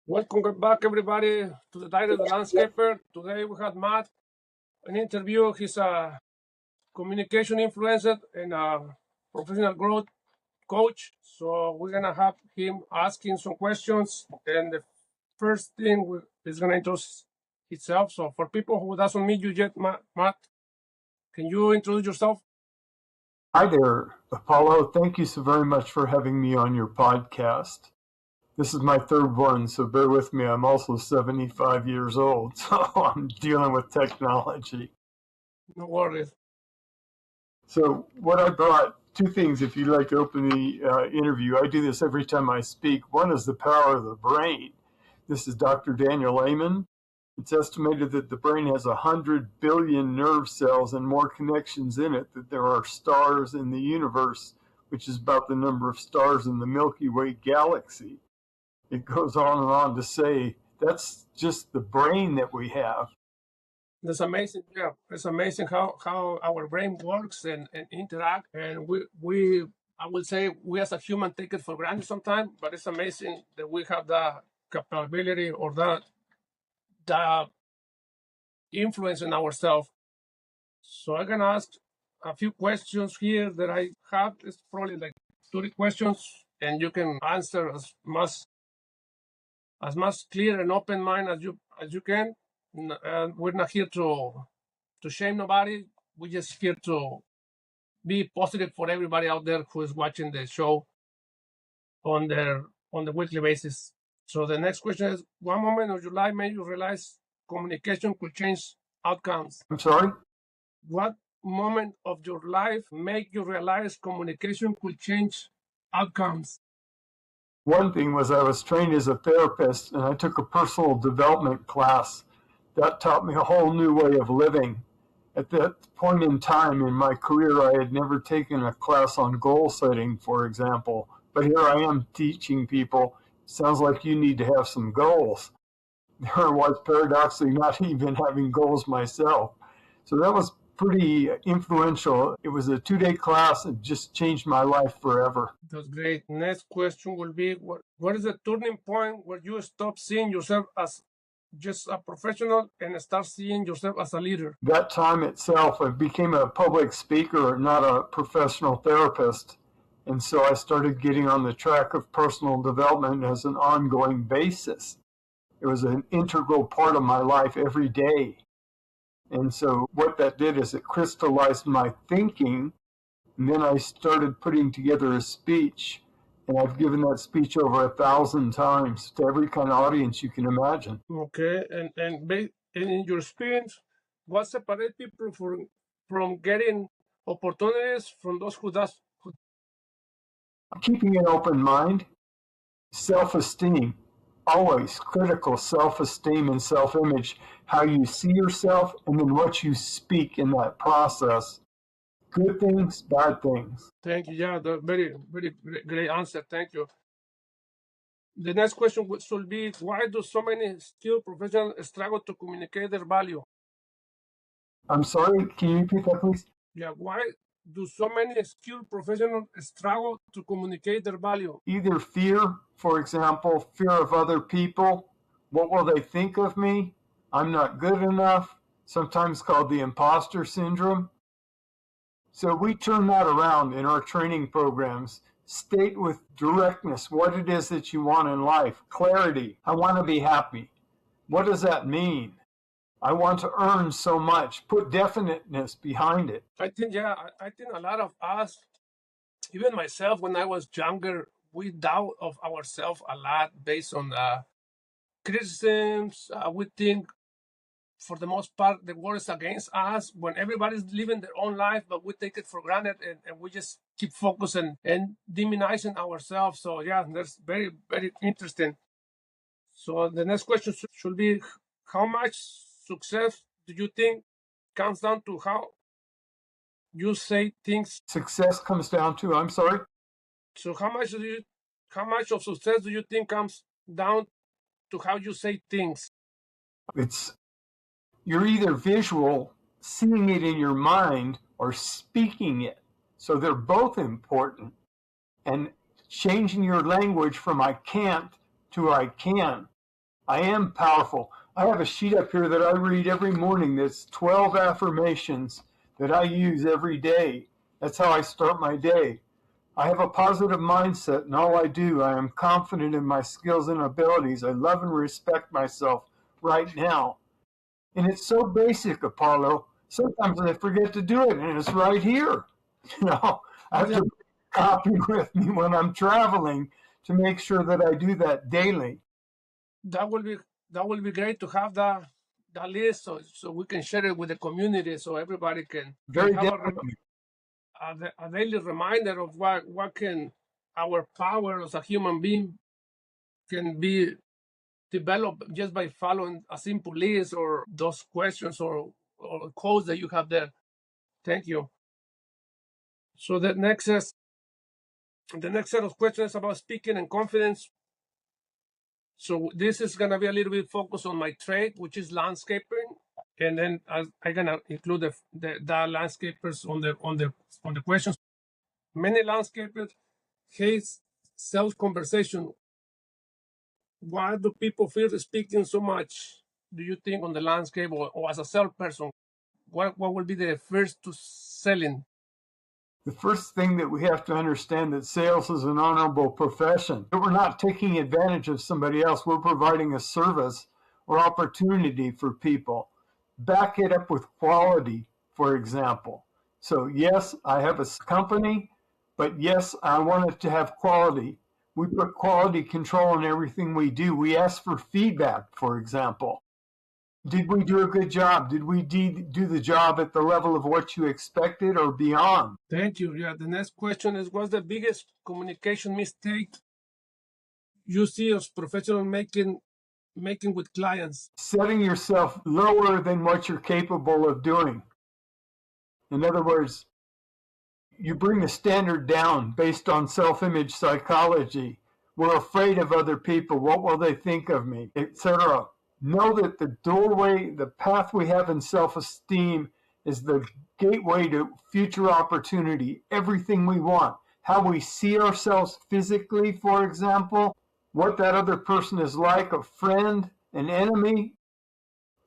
Welcome back, everybody, to the Diary of the Landscaper. Today we had Matt, an interview. He's a communication influencer and a professional growth coach. So we're gonna have him asking some questions. And the first thing is gonna introduce himself. So for people who doesn't meet you yet, Matt, can you introduce yourself? Hi there, Apolo. Thank you so very much for having me on your podcast. This is my third one, so bear with me. I'm also 75 years old, so I'm dealing with technology. No worries. So what I brought, two things if you'd like to open the interview. I do this every time I speak. One is the power of the brain. This is Dr. Daniel Amen. It's estimated that the brain has 100 billion nerve cells and more connections in it than there are stars in the universe, which is about the number of stars in the Milky Way galaxy. It goes on to say that's just the brain that we have. That's amazing. Yeah, it's amazing how our brain works and interact. And I will say we as a human take it for granted sometimes, but it's amazing that we have the capability or the influence in ourselves. So I'm gonna ask a few questions here that I have. It's probably like 30 questions, and you can answer as much clear and open mind as you can. We're not here to shame nobody. We're just here to be positive for everybody out there who is watching the show on the weekly basis. So the next question is: what moment of your life made you realize communication could change outcomes? I'm sorry? What moment of your life made you realize communication could change outcomes? One thing was I was trained as a therapist, and I took a personal development class. That taught me a whole new way of living. At that point in time in my career, I had never taken a class on goal setting, for example. But here I am teaching people, sounds like you need to have some goals. There I was paradoxically not even having goals myself. So that was pretty influential. It was a 2-day class and just changed my life forever. That's great. Next question will be: what is the turning point where you stop seeing yourself as just a professional and start seeing yourself as a leader? That time itself, I became a public speaker, not a professional therapist. And so I started getting on the track of personal development as an ongoing basis. It was an integral part of my life every day. And so what that did is it crystallized my thinking. And then I started putting together a speech. And I've given that speech over 1,000 times to every kind of audience you can imagine. Okay, and in your experience, what separates people from getting opportunities from those who does? Keeping an open mind, self-esteem, always critical self-esteem and self-image, how you see yourself, and then what you speak in that process. Good things, bad things. Thank you. Yeah, the very, very great answer. Thank you. The next question should be: why do so many skilled professionals struggle to communicate their value? I'm sorry, can you repeat that, please? Yeah, why do so many skilled professionals struggle to communicate their value? Either fear, for example, fear of other people. What will they think of me? I'm not good enough, sometimes called the imposter syndrome. So we turn that around in our training programs. State with directness what it is that you want in life. Clarity. I want to be happy. What does that mean? I want to earn so much. Put definiteness behind it. I think, yeah, I think a lot of us, even myself, when I was younger, we doubt of ourselves a lot based on criticisms. We think, for the most part, the world is against us when everybody's living their own life, but we take it for granted and we just keep focusing and demonizing ourselves. So yeah, that's very, very interesting. So the next question should be: how much success do you think comes down to how you say things? Success comes down to, I'm sorry? So how much of success do you think comes down to how you say things? You're either visual, seeing it in your mind, or speaking it. So they're both important. And changing your language from I can't to I can I am powerful. I have a sheet up here that I read every morning that's 12 affirmations that I use every day. That's how I start my day. I have a positive mindset in all I do. I am confident in my skills and abilities. I love and respect myself right now. And it's so basic, Apollo. Sometimes I forget to do it, and it's right here. You know, I have Yeah, to copy with me when I'm traveling to make sure that I do that daily. that will be that will be great to have that list, so we can share it with the community, so everybody can Very have definitely. a daily reminder of what can our power as a human being can be developed just by following a simple list or those questions or codes that you have there. Thank you. So the next set of questions about speaking and confidence. So this is gonna be a little bit focused on my trade, which is landscaping, and then I'm gonna include the landscapers on the questions. Many landscapers hate self conversation. Why do people fear speaking so much? Do you think on the landscape or as a salesperson? What will be the first to selling? The first thing that we have to understand that sales is an honorable profession. We're not taking advantage of somebody else. We're providing a service or opportunity for people. Back it up with quality, for example. So yes, I have a company, but yes, I want it to have quality. We put quality control in everything we do. We ask for feedback, for example. Did we do a good job? Did we do the job at the level of what you expected or beyond? Thank you. Yeah. The next question is: what's the biggest communication mistake you see as professional making with clients? Setting yourself lower than what you're capable of doing. In other words, you bring the standard down based on self-image psychology. We're afraid of other people. What will they think of me, etc. Know that the doorway, the path we have in self-esteem is the gateway to future opportunity, everything we want. How we see ourselves physically, for example, what that other person is like, a friend, an enemy,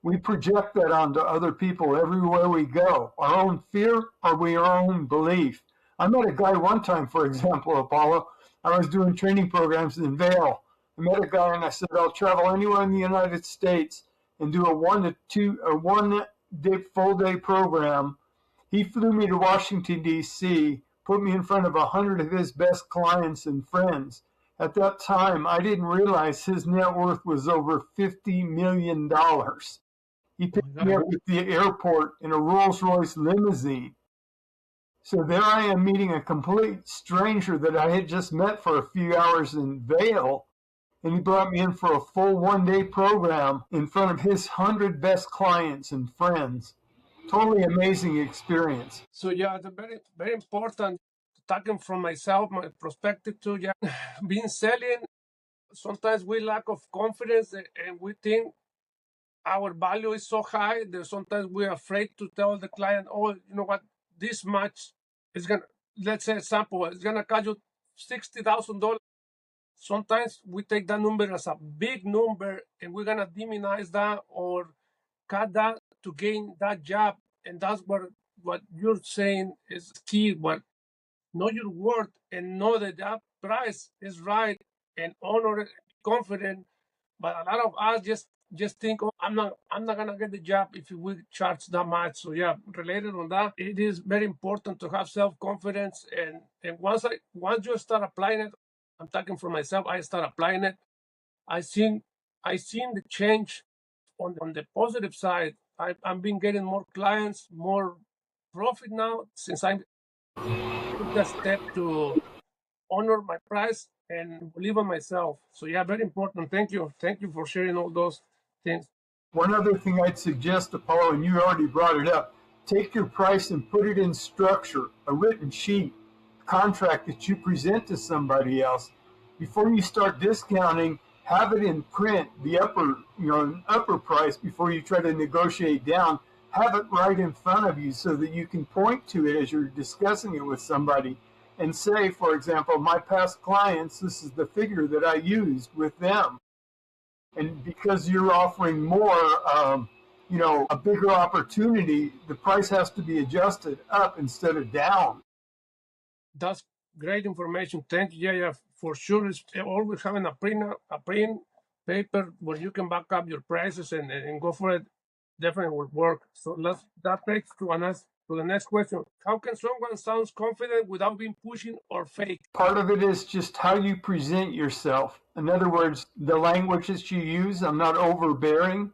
we project that onto other people everywhere we go. Our own fear or our own belief. I met a guy one time, for example, Apollo. I was doing training programs in Vail. I met a guy and I said, I'll travel anywhere in the United States and do a 1 day full day program. He flew me to Washington, D.C., put me in front of 100 of his best clients and friends. At that time, I didn't realize his net worth was over $50 million. He Oh my picked me God. up at the airport in a Rolls Royce limousine. So there I am meeting a complete stranger that I had just met for a few hours in Vail. And he brought me in for a full 1 day program in front of his 100 best clients and friends. Totally amazing experience. So yeah, the very important. Talking from myself, my perspective too. Yeah, being selling. Sometimes we lack of confidence and we think our value is so high that sometimes we're afraid to tell the client, oh, you know what, this much is gonna, let's say example, it's gonna cost you $60,000. Sometimes we take that number as a big number and we're gonna demonize that or cut that to gain that job. And that's what you're saying is key. What know your worth and know that that price is right and honor it, confident. But a lot of us just think, oh, I'm not gonna get the job if we charge that much. So yeah, related on that, it is very important to have self confidence and once you start applying it, I'm talking for myself. I start applying it. I seen I seen the change on the positive side. I've been getting more clients, more profit now since I took that step to honor my price and believe in myself. So yeah, very important. Thank you. Thank you for sharing all those things. One other thing I'd suggest, Apollo, and you already brought it up, take your price and put it in structure, a written sheet, contract that you present to somebody else. Before you start discounting, have it in print, the upper price before you try to negotiate down. Have it right in front of you so that you can point to it as you're discussing it with somebody and say, for example, my past clients, this is the figure that I used with them. And because you're offering more, a bigger opportunity, the price has to be adjusted up instead of down. That's great information. Thank you. Yeah, for sure. It's always having a print paper where you can back up your prices and go for it. Definitely will work. So that takes to the next question. How can someone sound confident without being pushing or fake? Part of it is just how you present yourself. In other words, the language that you use. I'm not overbearing.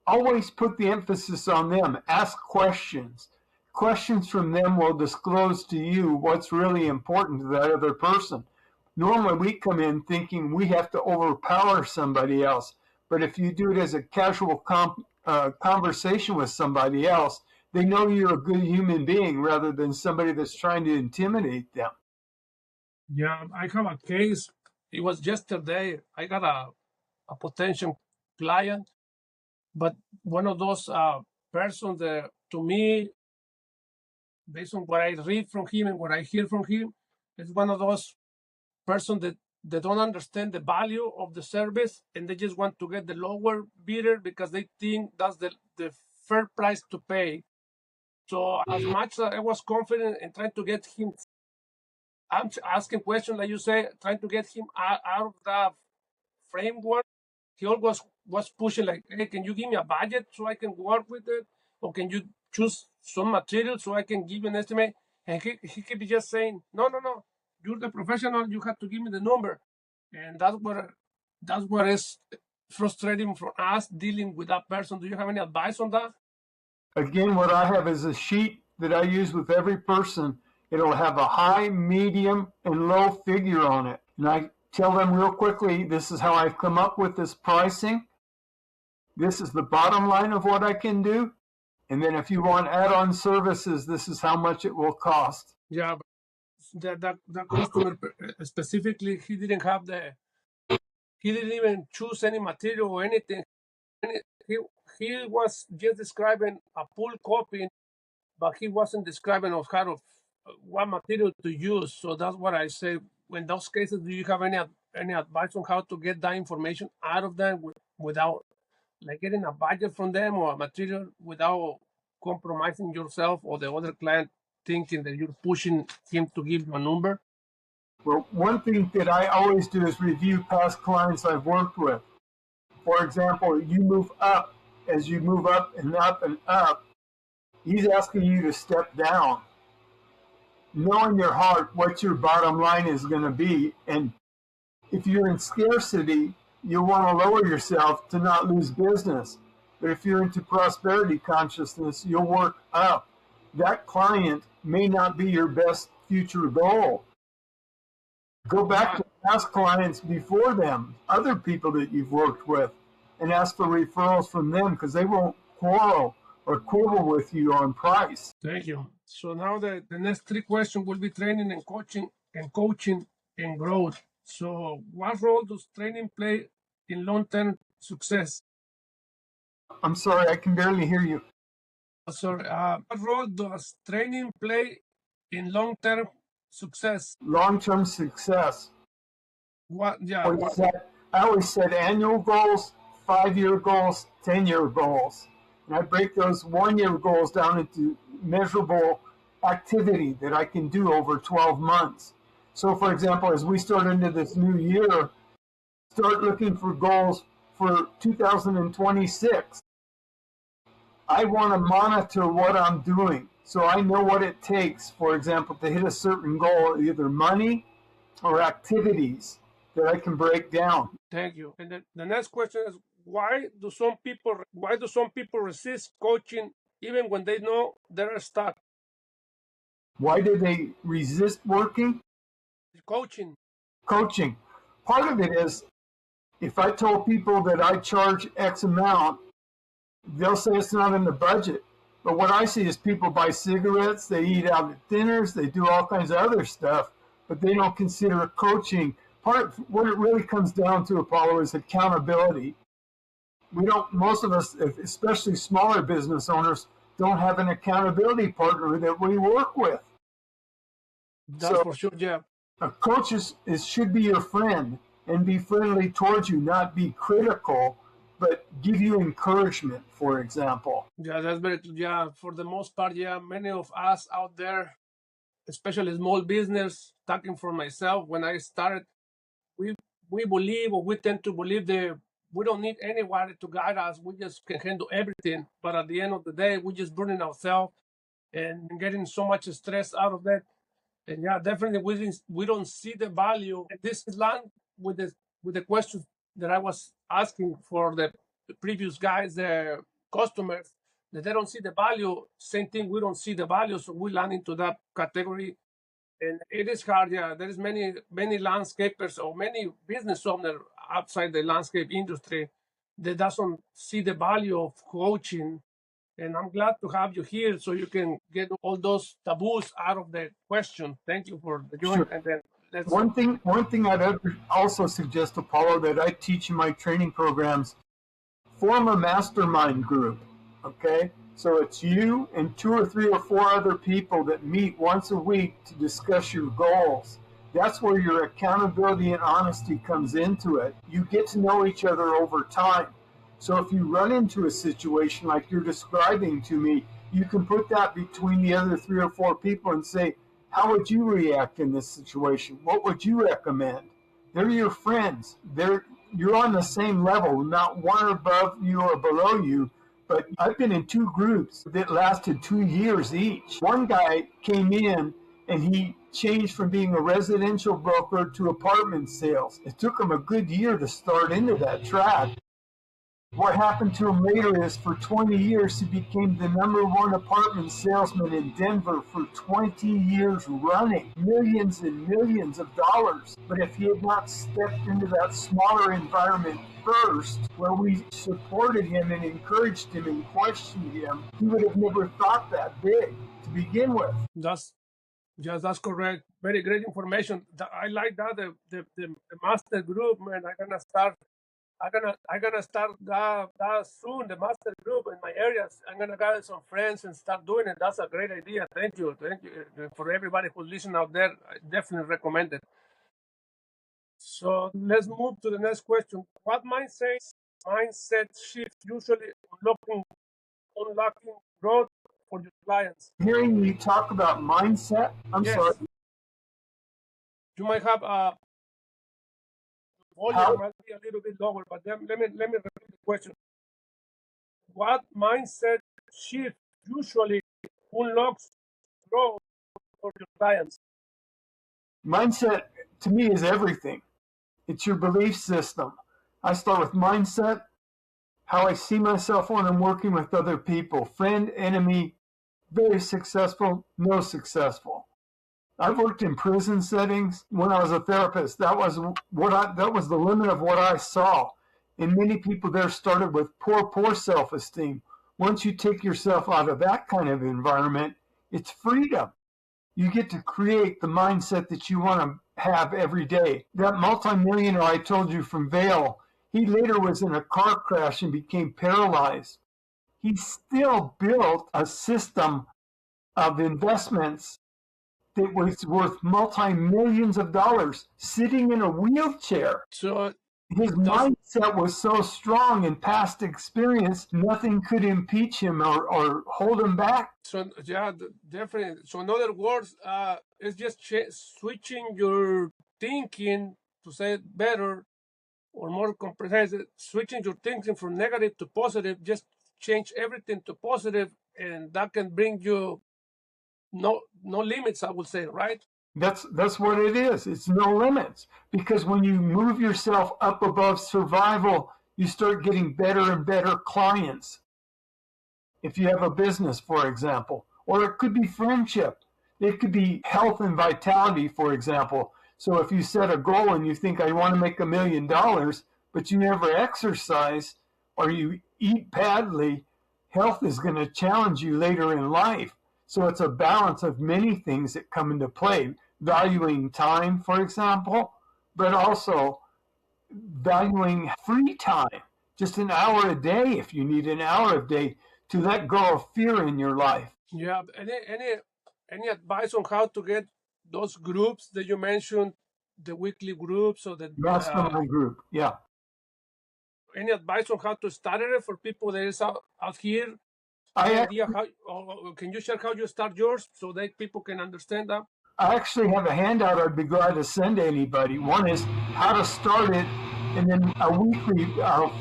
Always put the emphasis on them. Ask questions. Questions from them will disclose to you what's really important to that other person. Normally, we come in thinking we have to overpower somebody else. But if you do it as a casual conversation with somebody else, they know you're a good human being rather than somebody that's trying to intimidate them. Yeah, I have a case. It was yesterday. I got a potential client, but one of those persons that, to me, based on what I read from him and what I hear from him, is one of those persons that they don't understand the value of the service and they just want to get the lower bidder because they think that's the fair price to pay. So as much as I was confident in trying to get him, I'm asking questions, like you say, trying to get him out of the framework. He always was pushing like, hey, can you give me a budget so I can work with it? Or can you choose some material so I can give you an estimate? And he kept just saying, no, you're the professional, you have to give me the number. And that's what is frustrating for us dealing with that person. Do you have any advice on that? Again, what I have is a sheet that I use with every person. It'll have a high, medium, and low figure on it. And I tell them real quickly, this is how I've come up with this pricing. This is the bottom line of what I can do. And then if you want add-on services, this is how much it will cost. Yeah, that customer specifically, he didn't even choose any material or anything. He was just describing a full copy, but he wasn't describing of how to what material to use. So that's what I say. In those cases, do you have any advice on how to get that information out of them without like getting a budget from them or a material without compromising yourself or the other client thinking that you're pushing him to give you a number? Well, one thing that I always do is review past clients I've worked with. For example, you move up. As you move up and up and up, he's asking you to step down. Know in your heart what your bottom line is going to be. And if you're in scarcity, you'll want to lower yourself to not lose business. But if you're into prosperity consciousness, you'll work up. That client may not be your best future goal. Go back to past clients before them, other people that you've worked with, and ask for referrals from them because they won't quarrel or quibble with you on price. Thank you. So now the next three questions will be training and coaching and growth. So what role does training play in long-term success? I'm sorry, I can barely hear you. Sorry, what role does training play in long-term success? Long-term success. What? Yeah. I always set annual goals, 5-year goals, 10-year goals. And I break those 1-year goals down into measurable activity that I can do over 12 months. So, for example, as we start into this new year, start looking for goals for 2026. I want to monitor what I'm doing so I know what it takes, for example, to hit a certain goal, either money or activities that I can break down. Thank you. And the next question is, why do some people resist coaching even when they know they're stuck? Why do they resist working? Coaching. Part of it is, if I told people that I charge X amount, they'll say it's not in the budget. But what I see is people buy cigarettes, they eat out at dinners, they do all kinds of other stuff, but they don't consider coaching. What it really comes down to, Apolo, is accountability. Most of us, especially smaller business owners, don't have an accountability partner that we work with. That's for sure, yeah. A coach should be your friend. and be friendly towards you, not be critical, but give you encouragement, for example. Yeah, that's very, yeah, for the most part, yeah, many of us out there, especially small business, talking for myself, when I started, we we believe, or we tend to believe, that we don't need anybody to guide us. We just can handle everything. But at the end of the day, we just burning ourselves and getting so much stress out of that. And yeah, definitely we don't see the value. And this is line with the questions that I was asking for the previous guys, the customers, that they don't see the value. Same thing, we don't see the value, so we land into that category. And it is hard. Yeah, there is many landscapers or many business owners outside the landscape industry that doesn't see the value of coaching. And I'm glad to have you here so you can get all those taboos out of the question. Thank you for the join. Sure. And then let's. One thing I'd also suggest, Apollo, that I teach in my training programs, form a mastermind group. Okay? So it's you and 2 or 3 or 4 other people that meet once a week to discuss your goals. That's where your accountability and honesty comes into it. You get to know each other over time. So if you run into a situation like you're describing to me, you can put that between the other 3 or 4 people and say, how would you react in this situation? What would you recommend? They're your friends. You're on the same level, not one above you or below you. But I've been in 2 groups that lasted 2 years each. One guy came in and he changed from being a residential broker to apartment sales. It took him a good year to start into that track. What happened to him later is for 20 years, he became the #1 apartment salesman in Denver for 20 years running, millions and millions of dollars. But if he had not stepped into that smaller environment first, where we supported him and encouraged him and questioned him, he would have never thought that big to begin with. That's correct. Very great information. I like that the master group, man. I'm gonna start that soon. The master group in my areas. I'm gonna gather some friends and start doing it. That's a great idea. Thank you for everybody who's listening out there. I definitely recommend it. So let's move to the next question. What mindset shift usually unlocking growth for your clients? Hearing you talk about mindset, I'm Yes, sorry, you might have volume how might be a little bit lower, but then let me repeat the question. What mindset shift usually unlocks growth for your clients? mindset to me is everything. It's your belief system. I start with mindset, how I see myself when I'm working with other people, friend, enemy, very successful, no successful. I've worked in prison settings when I was a therapist. That was the limit of what I saw. And many people there started with poor self-esteem. Once you take yourself out of that kind of environment, it's freedom. You get to create the mindset that you want to have every day. That multimillionaire I told you from Vail, he later was in a car crash and became paralyzed. He still built a system of investments that was worth multi-millions of dollars sitting in a wheelchair. So His mindset was so strong in past experience, nothing could impeach him or hold him back. So yeah, definitely. So in other words, it's just switching your thinking, to say it better or more comprehensive, switching your thinking from negative to positive. Just change everything to positive, and that can bring you no limits, I would say, right? That's what it is. It's no limits. Because when you move yourself up above survival, you start getting better and better clients. If you have a business, for example, or it could be friendship. It could be health and vitality, for example. So if you set a goal and you think, I want to make $1 million, but you never exercise or you eat badly, health is going to challenge you later in life. So it's a balance of many things that come into play. Valuing time, for example, but also valuing free time, just an hour a day if you need an hour a day to let go of fear in your life. Yeah. Any advice on how to get those groups that you mentioned the weekly groups or the Mastermind group. Yeah. any advice on how to start it for people that is out here? I Any ac- idea how? Or can you share how you start yours so that people can understand that? I actually have a handout I'd be glad to send to anybody. One is how to start it, and then a weekly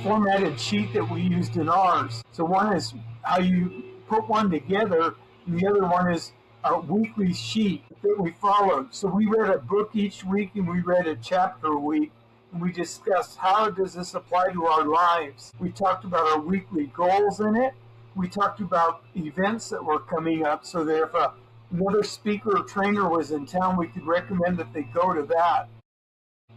formatted sheet that we used in ours. So one is how you put one together, and the other one is a weekly sheet that we followed. So we read a book each week, and we read a chapter a week, and we discussed how does this apply to our lives. We talked about our weekly goals in it. We talked about events that were coming up, so that if another speaker or trainer was in town, we could recommend that they go to that.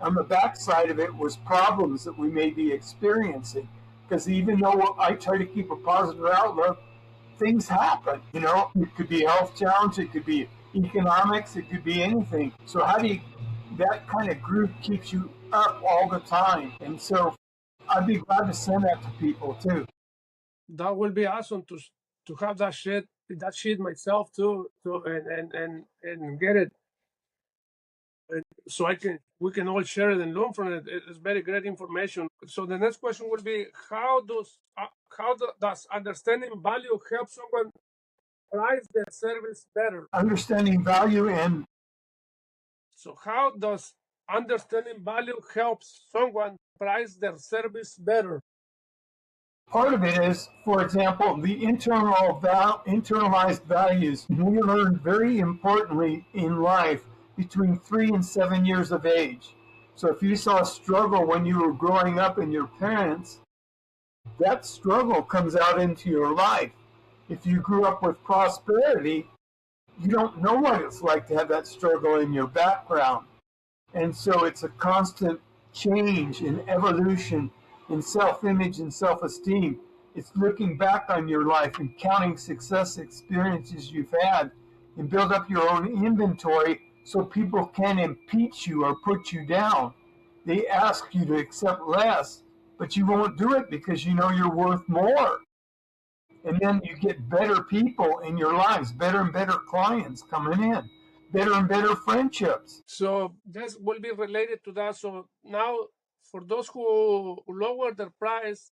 On the backside of it was problems that we may be experiencing, because even though I try to keep a positive outlook, things happen. It could be a health challenge, it could be economics, it could be anything. So how do you, that kind of group keeps you up all the time. And so I'd be glad to send that to people too. That will be awesome to have that sheet myself too, and get it, and so we can all share it and learn from it. It's very great information. So the next question will be does understanding value help someone price their service better? Understanding value and So how does understanding value help someone price their service better? part of it is, for example, the internalized values. We learn very importantly in life between 3 and 7 years of age. So if you saw a struggle when you were growing up in your parents, that struggle comes out into your life. If you grew up with prosperity, you don't know what it's like to have that struggle in your background. And so it's a constant change and evolution in self-image and self-esteem. It's looking back on your life and counting success experiences you've had and build up your own inventory so people can impeach you or put you down. They ask you to accept less, but you won't do it because you know you're worth more. And then you get better people in your lives, better and better clients coming in, better and better friendships. So this will be related to that. So now, for those who lower their price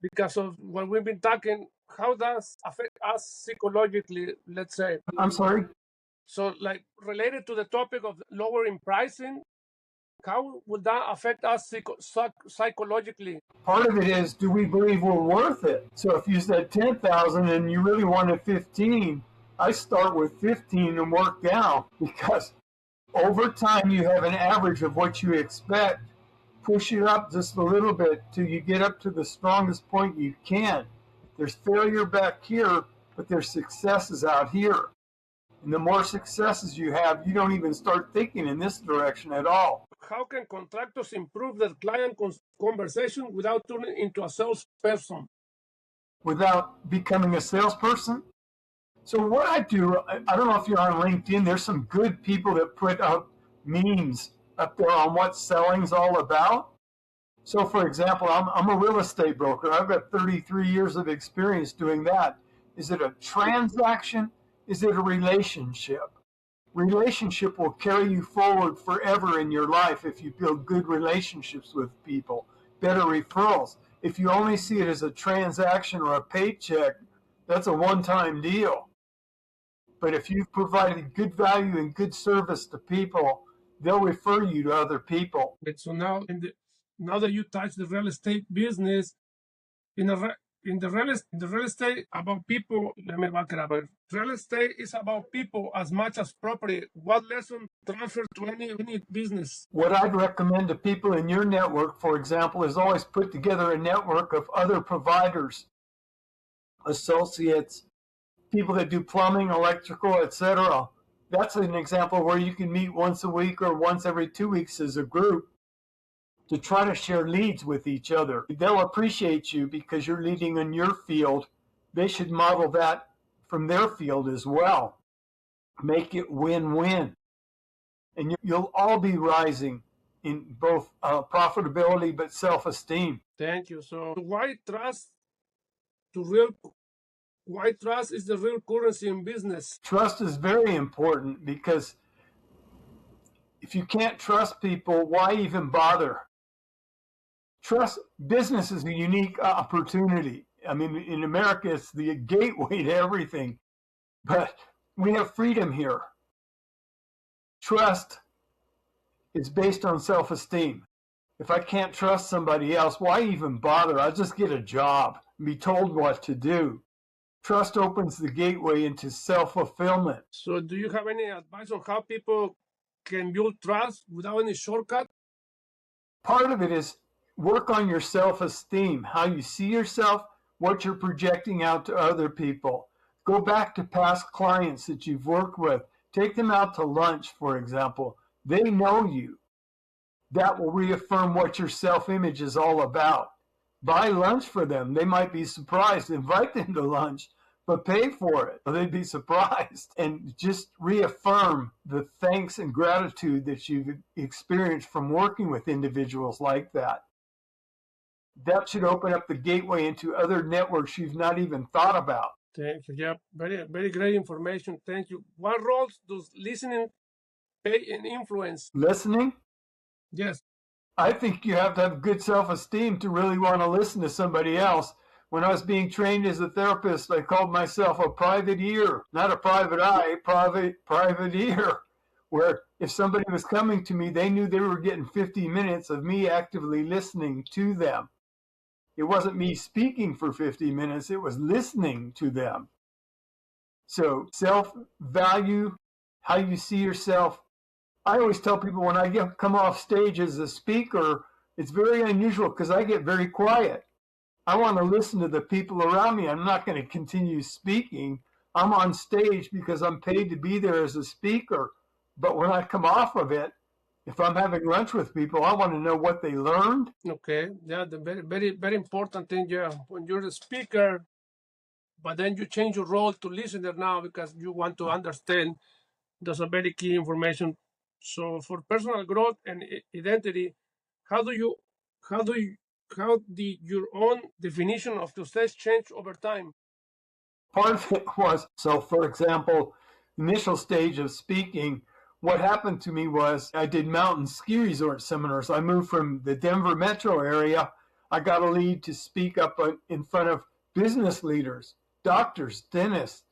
because of what we've been talking, how does affect us psychologically, let's say? I'm sorry? So, like, related to the topic of lowering pricing, how would that affect us psychologically? Part of it is, do we believe we're worth it? So if you said 10,000 and you really wanted 15, I start with 15 and work down, because over time you have an average of what you expect. Push it up just a little bit till you get up to the strongest point you can. There's failure back here, but there's successes out here. And the more successes you have, you don't even start thinking in this direction at all. How can contractors improve their client conversation without turning into a salesperson? Without becoming a salesperson? So what I do, I don't know if you're on LinkedIn, there's some good people that put up memes up there on what selling's all about. So for example, I'm a real estate broker. I've got 33 years of experience doing that. Is it a transaction? Is it a relationship? Relationship will carry you forward forever in your life if you build good relationships with people, better referrals. If you only see it as a transaction or a paycheck, that's a one-time deal. But if you've provided good value and good service to people, they'll refer you to other people. So now, now that you touch the real estate business, in the real estate about people. Let me back it up. Real estate is about people as much as property. What lesson transfer to any business? What I'd recommend to people in your network, for example, is always put together a network of other providers, associates, people that do plumbing, electrical, etc. That's an example where you can meet once a week or once every 2 weeks as a group to try to share leads with each other. They'll appreciate you because you're leading in your field. They should model that from their field as well. Make it win-win. And you'll all be rising in both profitability but self-esteem. Thank you. So why trust is the real currency in business? Trust is very important because If you can't trust people, why even bother? Trust, business is a unique opportunity. I mean, in America, it's the gateway to everything, but we have freedom here. Trust is based on self-esteem. If I can't trust somebody else, why even bother? I'll just get a job and be told what to do. Trust opens the gateway into self-fulfillment. So do you have any advice on how people can build trust without any shortcut? Part of it is work on your self-esteem, how you see yourself, what you're projecting out to other people. Go back to past clients that you've worked with. Take them out to lunch, for example. They know you. That will reaffirm what your self-image is all about. Buy lunch for them. They might be surprised. Invite them to lunch, but pay for it. They'd be surprised. And just reaffirm the thanks and gratitude that you've experienced from working with individuals like that. That should open up the gateway into other networks you've not even thought about. Thank you. Yeah, very, very great information. Thank you. What roles does listening play and influence? Listening? Yes. I think you have to have good self-esteem to really want to listen to somebody else. When I was being trained as a therapist, I called myself a private ear, not a private eye, private ear, where if somebody was coming to me, they knew they were getting 50 minutes of me actively listening to them. It wasn't me speaking for 50 minutes, it was listening to them. So self-value, how you see yourself. I always tell people when I come off stage as a speaker, it's very unusual because I get very quiet. I want to listen to the people around me. I'm not going to continue speaking. I'm on stage because I'm paid to be there as a speaker. But when I come off of it, if I'm having lunch with people, I want to know what they learned. Okay. Yeah, the very, very, very important thing, yeah. When you're a speaker, but then you change your role to listener now because you want to understand. That's a very key information. So for personal growth and identity, how did your own definition of success change over time? Part of it was, so for example, initial stage of speaking, what happened to me was I did mountain ski resort seminars. I moved from the Denver metro area. I got a lead to speak up in front of business leaders, doctors, dentists,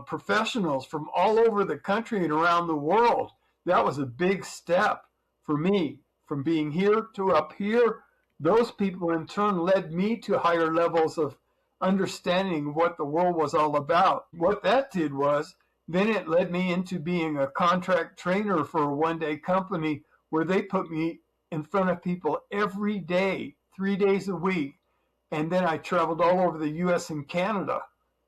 professionals from all over the country and around the world. That was a big step for me, from being here to up here. Those people in turn led me to higher levels of understanding what the world was all about. What that did was, then it led me into being a contract trainer for a one-day company where they put me in front of people every day, 3 days a week. And then I traveled all over the US and Canada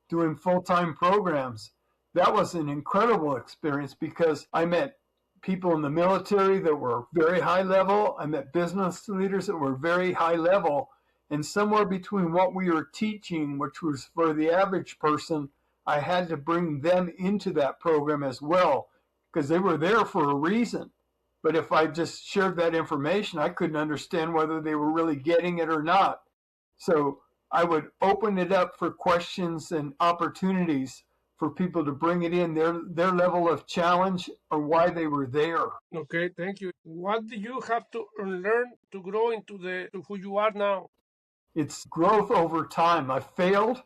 doing full-time programs. That was an incredible experience because I met people in the military that were very high level. I met business leaders that were very high level. And somewhere between what we were teaching, which was for the average person, I had to bring them into that program as well because they were there for a reason. But if I just shared that information, I couldn't understand whether they were really getting it or not. So I would open it up for questions and opportunities for people to bring it in, their level of challenge or why they were there. Okay, thank you. What do you have to learn to grow into to who you are now? It's growth over time. I failed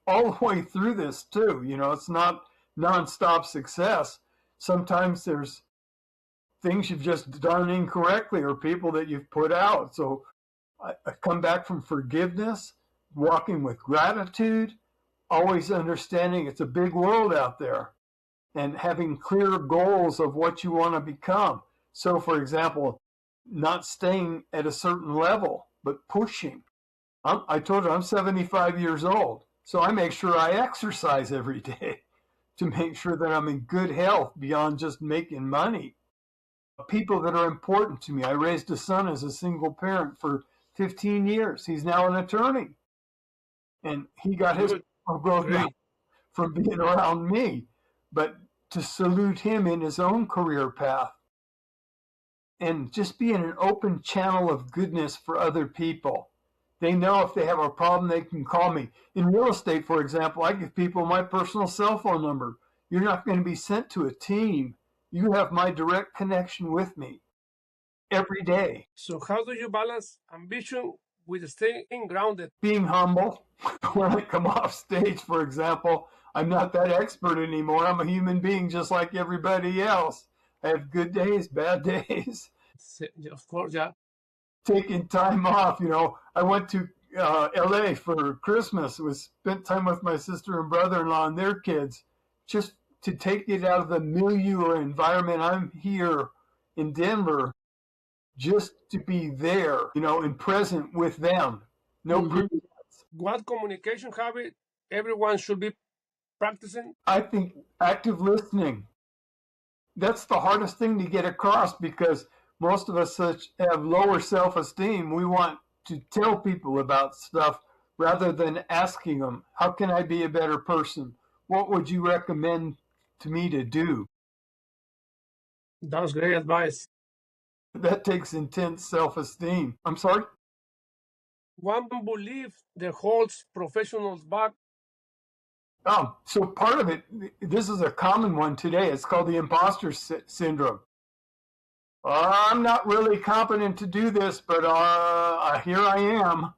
all the way through this too. You know, it's not nonstop success. Sometimes there's things you've just done incorrectly or people that you've put out. So I come back from forgiveness, walking with gratitude, always understanding it's a big world out there, and having clear goals of what you want to become. So, for example, not staying at a certain level, but pushing. I told you I'm 75 years old, so I make sure I exercise every day to make sure that I'm in good health beyond just making money. People that are important to me. I raised a son as a single parent for 15 years. He's now an attorney. And he got his growth from being around me. But to salute him in his own career path and just being an open channel of goodness for other people. They know if they have a problem, they can call me. In real estate, for example, I give people my personal cell phone number. You're not going to be sent to a team You have my direct connection with me every day. So how do you balance ambition with staying grounded? Being humble. When I come off stage, for example, I'm not that expert anymore. I'm a human being just like everybody else. I have good days, bad days. Of course, yeah. Taking time off, I went to LA for Christmas. Spent time with my sister and brother-in-law and their kids, just to take it out of the milieu or environment. I'm here in Denver just to be there, and present with them. No pretense. What communication habit everyone should be practicing? I think active listening. That's the hardest thing to get across because most of us have lower self-esteem. We want to tell people about stuff rather than asking them, how can I be a better person? What would you recommend to me to do? That's great advice. That takes intense self-esteem. I'm sorry? One belief that holds professionals back. So part of it, this is a common one today. It's called the imposter syndrome. I'm not really competent to do this, but here I am.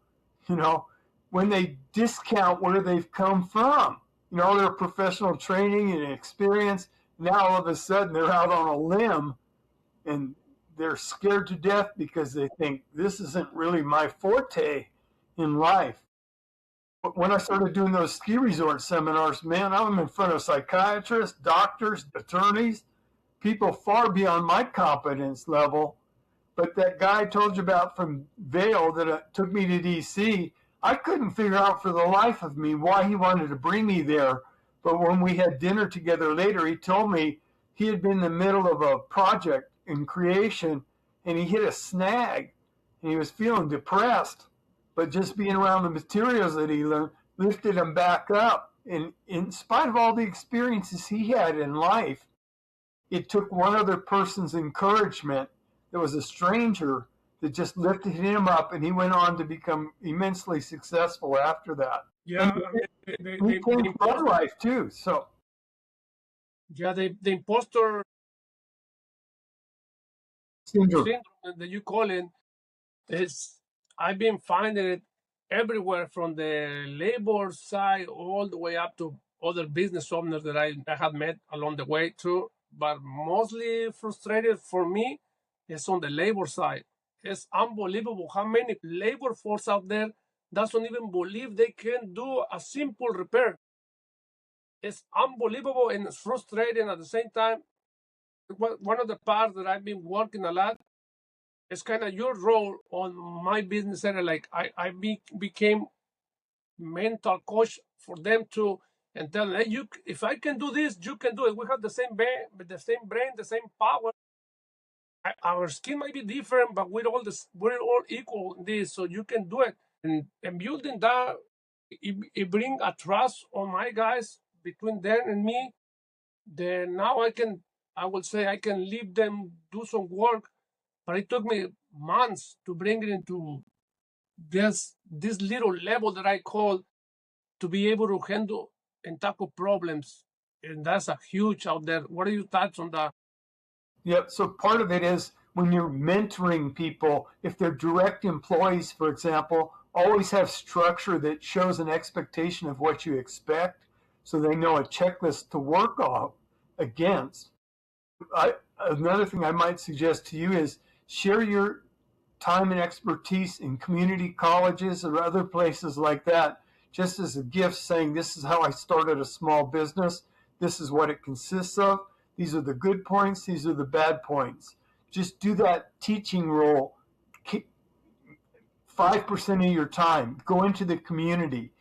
When they discount where they've come from, their professional training and experience, now all of a sudden they're out on a limb and they're scared to death because they think this isn't really my forte in life. But when I started doing those ski resort seminars, man, I'm in front of psychiatrists, doctors, attorneys, people far beyond my competence level. But that guy I told you about from Vail that took me to DC, I couldn't figure out for the life of me why he wanted to bring me there. But when we had dinner together later, he told me he had been in the middle of a project in creation and he hit a snag and he was feeling depressed. But just being around the materials that he learned lifted him back up. And in spite of all the experiences he had in life, it took one other person's encouragement that was a stranger that just lifted him up, and he went on to become immensely successful after that. Yeah, he changed my life too. So yeah, the imposter syndrome that you call it is, I've been finding it everywhere from the labor side all the way up to other business owners that I had met along the way too. But mostly frustrated for me is on the labor side. It's unbelievable how many labor force out there doesn't even believe they can do a simple repair. It's unbelievable and it's frustrating at the same time. One of the parts that I've been working a lot is kind of your role on my business area. Like I became mental coach for them to, and tell them, hey, if I can do this, you can do it. We have the same brain, the same power. Our skin might be different, but we're all equal in this, so you can do it. And building that, it bring a trust on my guys between them and me. Then now I will say I can leave them do some work, but it took me months to bring it into this little level that I call to be able to handle and tackle problems. And that's a huge out there. What are your thoughts on that? Yeah, so part of it is when you're mentoring people, if they're direct employees, for example, always have structure that shows an expectation of what you expect so they know a checklist to work off against. Another thing I might suggest to you is share your time and expertise in community colleges or other places like that, just as a gift, saying this is how I started a small business, this is what it consists of, these are the good points, these are the bad points. Just do that teaching role 5% of your time. Go into the community.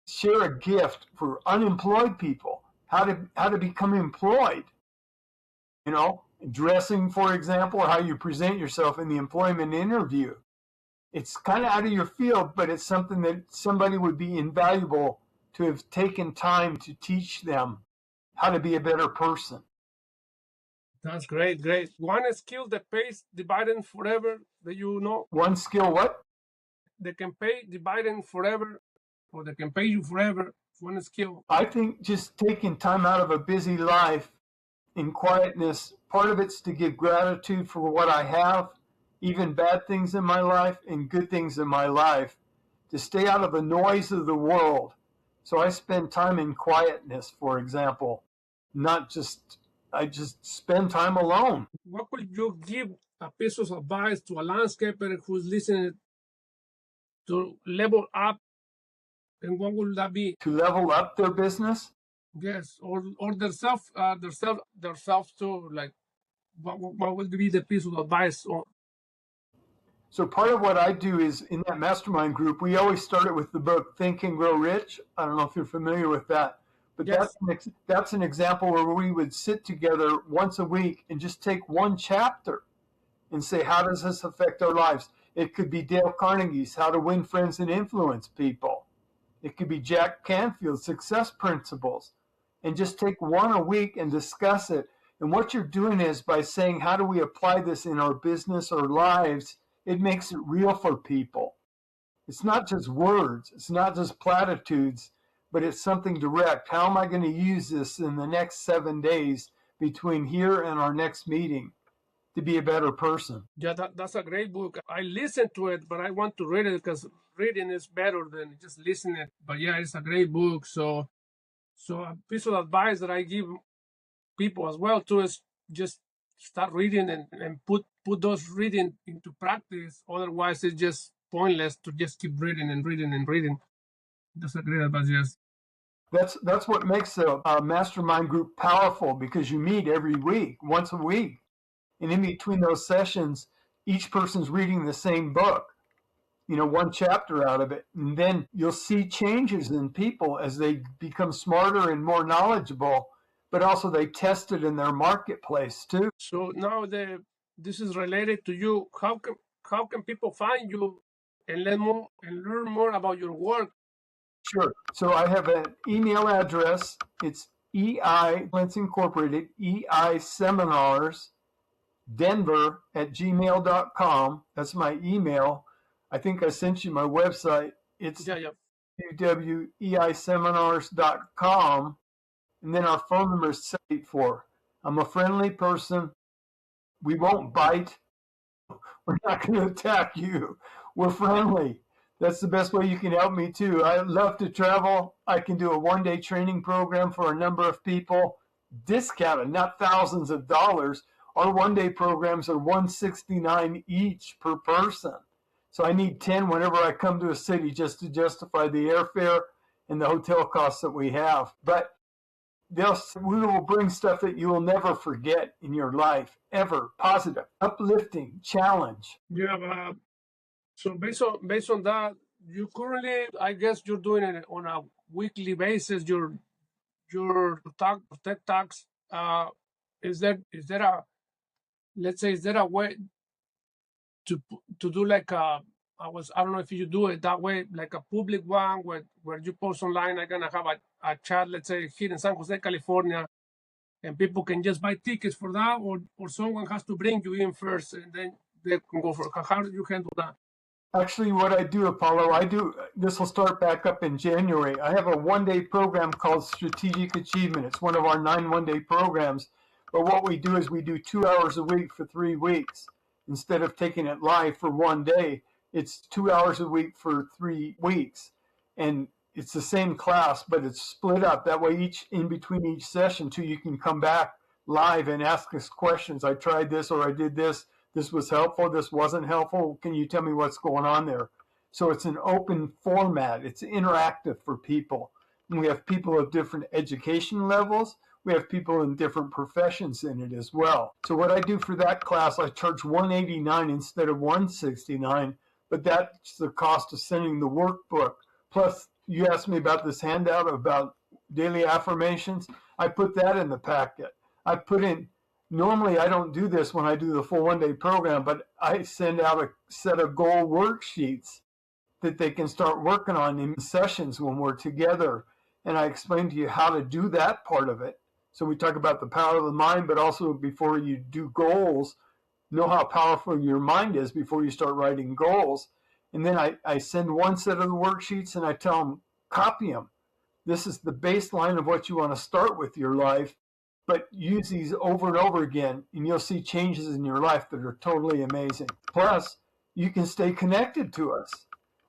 Share a gift for unemployed people, how to become employed. Dressing, for example, or how you present yourself in the employment interview. It's kind of out of your field, but it's something that somebody would be invaluable to have taken time to teach them how to be a better person. That's great. One skill that pays dividend forever that you know. One skill what? That can pay dividend forever, or that can pay you forever. One skill. I think just taking time out of a busy life in quietness, part of it's to give gratitude for what I have, even bad things in my life and good things in my life, to stay out of the noise of the world. So I spend time in quietness, for example, I just spend time alone. What would you give a piece of advice to a landscaper who's listening to level up, and what would that be? To level up their business? Yes, or themselves too. Like, what would be the piece of advice? So part of what I do is in that mastermind group, we always start it with the book Think and Grow Rich. I don't know if you're familiar with that, but Yes. that's an example where we would sit together once a week and just take one chapter and say, how does this affect our lives? It could be Dale Carnegie's How to Win Friends and Influence People. It could be Jack Canfield's Success Principles. And just take one a week and discuss it. And what you're doing is by saying, how do we apply this in our business or lives? It makes it real for people. It's not just words. It's not just platitudes, but it's something direct. How am I going to use this in the next 7 days between here and our next meeting to be a better person? Yeah, that's a great book. I listened to it, but I want to read it because reading is better than just listening. But yeah, it's a great book. So a piece of advice that I give people as well too is just start reading and put those reading into practice. Otherwise, it's just pointless to just keep reading and reading and reading. That's a great advice. Yes. That's what makes a mastermind group powerful, because you meet every week, once a week. And in between those sessions, each person's reading the same book, one chapter out of it. And then you'll see changes in people as they become smarter and more knowledgeable, but also they test it in their marketplace too. So now this is related to you. How can people find you and learn more about your work? Sure. So I have an email address. It's let's incorporate it, EI Seminars Denver@gmail.com. That's my email. I think I sent you my website. It's www.eiseminars.com. And then our phone number is 784. I'm a friendly person. We won't bite. We're not going to attack you. We're friendly. That's the best way you can help me too. I love to travel. I can do a one-day training program for a number of people, discounted, not thousands of dollars. Our one-day programs are $169 each per person. So I need 10 whenever I come to a city just to justify the airfare and the hotel costs that we have. But we will bring stuff that you will never forget in your life, ever. Positive, uplifting, challenge. Yeah. So based on that, you currently, I guess you're doing it on a weekly basis. Your tech talks. Is there a, let's say, is there a way to do like I don't know if you do it that way, like a public one where you post online? I'm gonna have a chat, let's say here in San Jose, California, and people can just buy tickets for that, or someone has to bring you in first and then they can go for. How do you handle that? Actually, what I do, Apollo, this will start back up in January. I have a one-day program called Strategic Achievement. It's one of our 9 one-day programs. But what we do is we do 2 hours a week for 3 weeks. Instead of taking it live for one day, it's 2 hours a week for 3 weeks. And it's the same class, but it's split up. That way, in between each session, too, you can come back live and ask us questions. I tried this, or I did this. This was helpful. This wasn't helpful. Can you tell me what's going on there? So it's an open format. It's interactive for people. And we have people of different education levels. We have people in different professions in it as well. So what I do for that class, I charge $189 instead of $169, but that's the cost of sending the workbook. Plus, you asked me about this handout about daily affirmations. I put that in the packet. I put in, normally I don't do this when I do the full one-day program, but I send out a set of goal worksheets that they can start working on in sessions when we're together. And I explain to you how to do that part of it. So we talk about the power of the mind, but also before you do goals, know how powerful your mind is before you start writing goals. And then I send one set of the worksheets and I tell them, copy them. This is the baseline of what you want to start with your life. but use these over and over again, and you'll see changes in your life that are totally amazing. Plus, you can stay connected to us.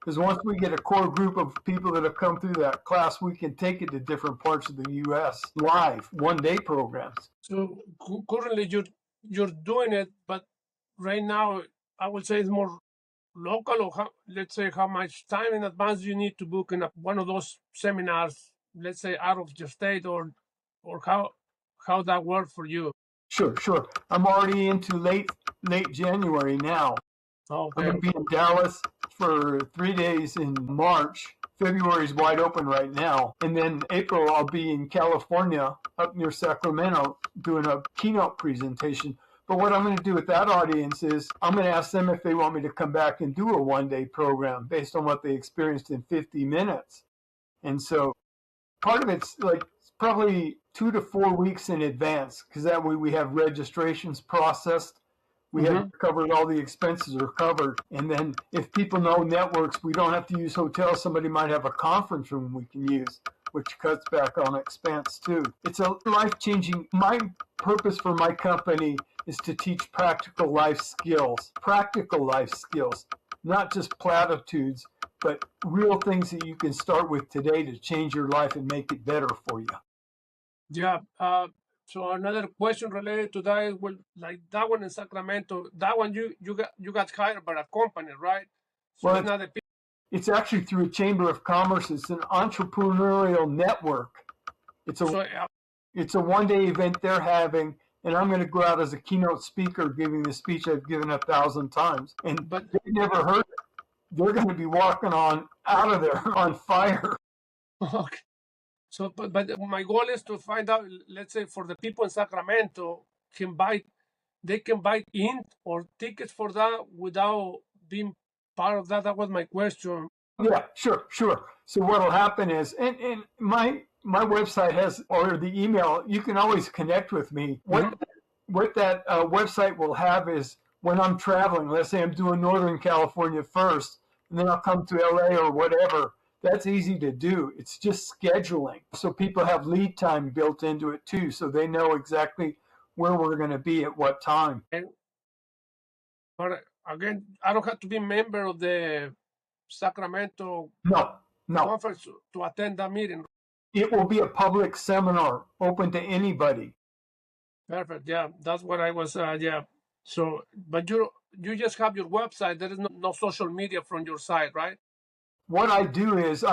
Because once we get a core group of people that have come through that class, we can take it to different parts of the U.S. live, one-day programs. So currently you're doing it, but right now I would say it's more local, or let's say how much time in advance you need to book in one of those seminars, let's say out of your state, or how that works for you. Sure. I'm already into late January now. Okay. I'm going to be in Dallas for 3 days in March. February is wide open right now. And then April, I'll be in California, up near Sacramento, doing a keynote presentation. But what I'm going to do with that audience is I'm going to ask them if they want me to come back and do a one-day program based on what they experienced in 50 minutes. And so part of it's like probably 2 to 4 weeks in advance, because that way we have registrations processed. We have covered, all the expenses are covered. And then if people know networks, we don't have to use hotels. Somebody might have a conference room we can use, which cuts back on expense too. It's a life-changing. My purpose for my company is to teach practical life skills, not just platitudes, but real things that you can start with today to change your life and make it better for you. Yeah. So another question related to that is, well, like that one in Sacramento, that one you got hired by a company, right? So Well, it's not a it's actually through a chamber of commerce. It's an entrepreneurial network. It's a one-day event they're having, and I'm going to go out as a keynote speaker giving the speech I've given 1,000 times. But they've never heard it. They're going to be walking out of there on fire. Okay. So, but my goal is to find out, let's say, for the people in Sacramento they can buy in or tickets for that without being part of that. That was my question. Yeah, sure. So what'll happen is, and my website has, or the email, you can always connect with me. What that website will have is, when I'm traveling, let's say I'm doing Northern California first, and then I'll come to LA or whatever. That's easy to do. It's just scheduling. So people have lead time built into it too, so they know exactly where we're going to be at what time. But again, I don't have to be a member of the Sacramento conference to attend that meeting. It will be a public seminar open to anybody. Perfect. Yeah, that's what I was. Yeah. So, but you just have your website. There is no social media from your side, right? What I do is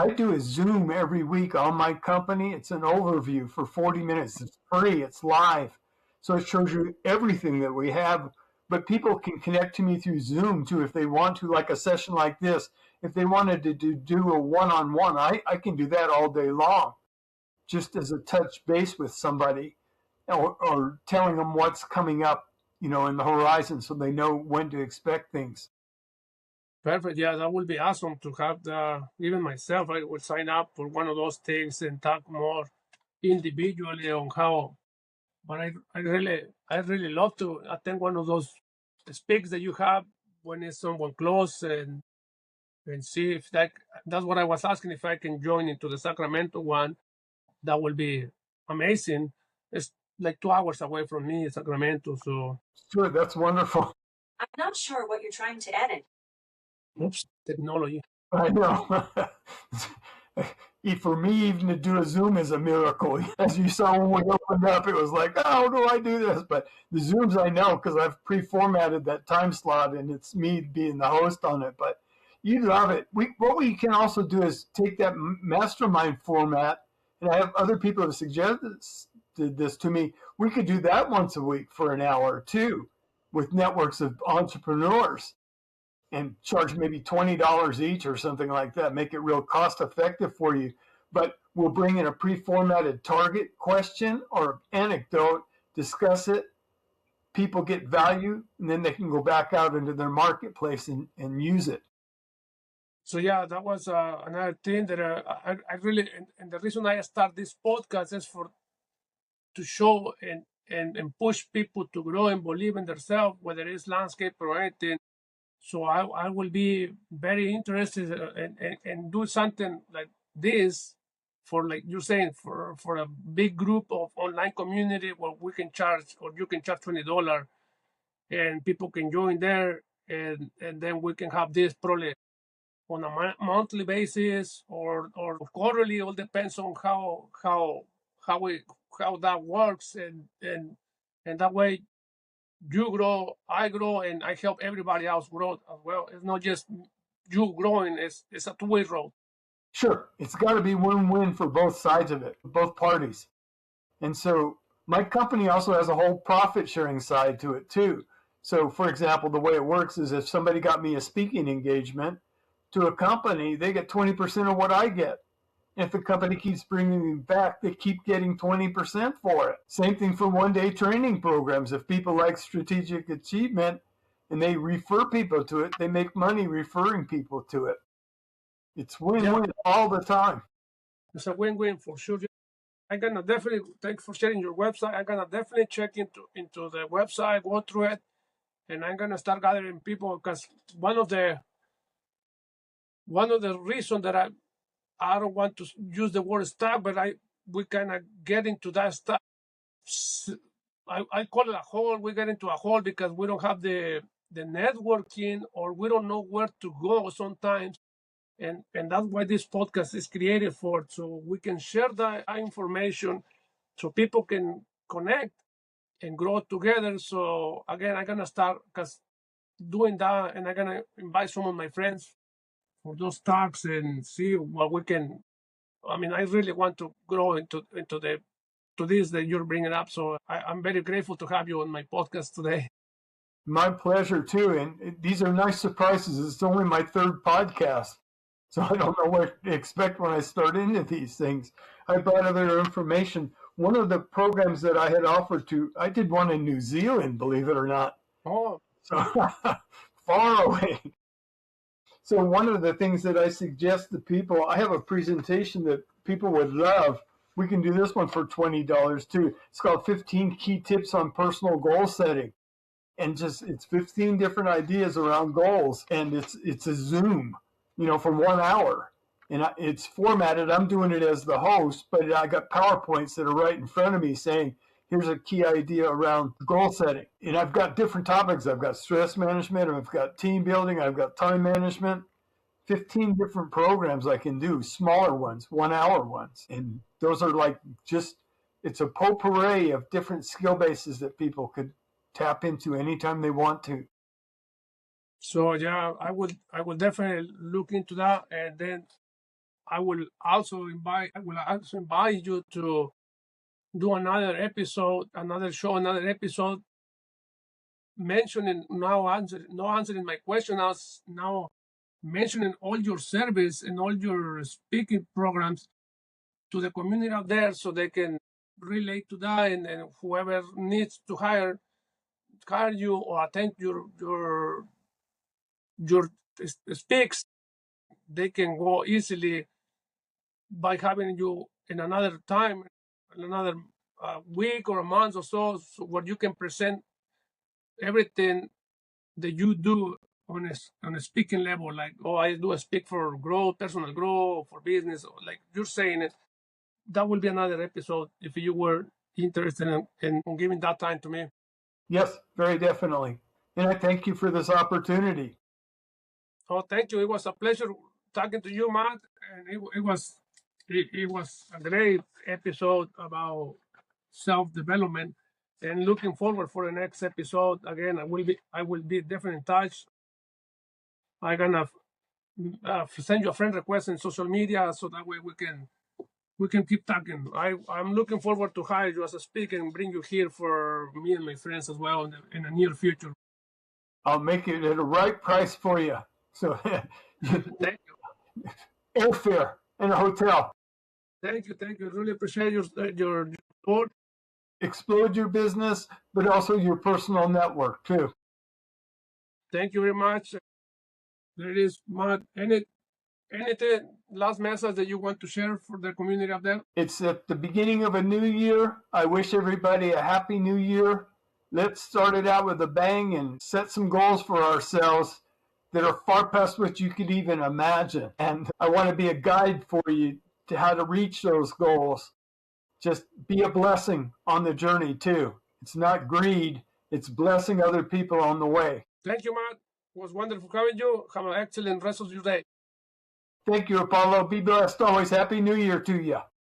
Zoom every week on my company. It's an overview for 40 minutes. It's free. It's live. So it shows you everything that we have. But people can connect to me through Zoom too if they want to, like a session like this. If they wanted to do a one-on-one, I can do that all day long, just as a touch base with somebody, or telling them what's coming up, in the horizon, so they know when to expect things. Perfect. Yeah, that would be awesome to have even myself, I would sign up for one of those things and talk more individually on how. But I really love to attend one of those speaks that you have when it's someone close, and see if that's what I was asking, if I can join into the Sacramento one. That will be amazing. It's like 2 hours away from me, Sacramento. So sure, that's wonderful. I'm not sure what you're trying to edit. Oops, technology. I know. For me, even to do a Zoom is a miracle. As you saw when we opened up, it was like, how do I do this? But the Zooms I know, because I've pre-formatted that time slot, and it's me being the host on it. But you love it. What we can also do is take that mastermind format, and I have other people have suggested this to me. We could do that once a week for an hour too, with networks of entrepreneurs, and charge maybe $20 each or something like that. Make it real cost effective for you. But we'll bring in a pre-formatted target question or anecdote, discuss it. People get value, and then they can go back out into their marketplace and use it. So yeah, that was another thing that I really, and the reason I start this podcast is to show and push people to grow and believe in themselves, whether it's landscape or anything. So I will be very interested and do something like this for like you're saying, for a big group of online community where we can charge, or you can charge $20, and people can join there, and then we can have this probably on a monthly basis or quarterly. All depends on how we how that works, and that way you grow, I grow, and I help everybody else grow as well. It's not just you growing; it's a two-way road. Sure, it's got to be win-win for both sides of it, both parties. And so my company also has a whole profit sharing side to it too. So for example, the way it works is if somebody got me a speaking engagement to a company, they get 20% of what I get. If the company keeps bringing me back, they keep getting 20% for it. Same thing for one-day training programs. If people like strategic achievement and they refer people to it, they make money referring people to it. It's win-win all the time. It's a win-win for sure. I'm gonna definitely thanks for sharing your website. I'm gonna definitely check into the website, go through it, and I'm gonna start gathering people, because one of the reasons that I don't want to use the word stuck, but we kind of get into that stuff. I call it a hole. We get into a hole because we don't have the networking, or we don't know where to go sometimes. And that's why this podcast is created for, so we can share that information so people can connect and grow together. So again, I'm gonna start doing that, and I'm gonna invite some of my friends for those talks and see what we can. I mean, I really want to grow into this that you're bringing up. So I'm very grateful to have you on my podcast today. My pleasure too. And these are nice surprises. It's only my third podcast, so I don't know what to expect when I start into these things. I brought other information. One of the programs that I had offered to, I did one in New Zealand, believe it or not. Oh, so far away. So one of the things that I suggest to people, I have a presentation that people would love. We can do this one for $20 too. It's called 15 Key Tips on Personal Goal Setting. And it's 15 different ideas around goals. And it's a Zoom, for 1 hour. And it's formatted, I'm doing it as the host, but I got PowerPoints that are right in front of me saying, here's a key idea around goal setting. And I've got different topics. I've got stress management, I've got team building, I've got time management, 15 different programs I can do, smaller ones, 1 hour ones. And those are it's a potpourri of different skill bases that people could tap into anytime they want to. So yeah, I would definitely look into that, and then I will also invite you to do another episode, another episode, mentioning not answering my question, now mentioning all your service and all your speaking programs to the community out there, so they can relate to that, and whoever needs to hire you or attend your speaks, they can go easily by having you in another time, in another week or a month or so, where you can present everything that you do on a speaking level. Like, I do a speak for growth, personal growth, for business, like you're saying it. That will be another episode if you were interested in giving that time to me. Yes, very definitely. And I thank you for this opportunity. Oh, thank you. It was a pleasure talking to you, Matt. And it was a great episode about self-development, and looking forward for the next episode. Again, I will be definitely in touch. I'm gonna send you a friend request in social media, so that way we can keep talking. I'm looking forward to hire you as a speaker and bring you here for me and my friends as well in the near future. I'll make it at a right price for you. So Thank you. Airfare and a hotel. Thank you. Really appreciate your support. Explode your business, but also your personal network too. Thank you very much. There is, Matt. Anything last message that you want to share for the community out there? It's at the beginning of a new year. I wish everybody a happy new year. Let's start it out with a bang and set some goals for ourselves that are far past what you could even imagine. And I want to be a guide for you to how to reach those goals. Just be a blessing on the journey too. It's not greed, it's blessing other people on the way. Thank you, Matt. It was wonderful having you. Have an excellent rest of your day. Thank you, Apolo. Be blessed always. Happy New Year to you.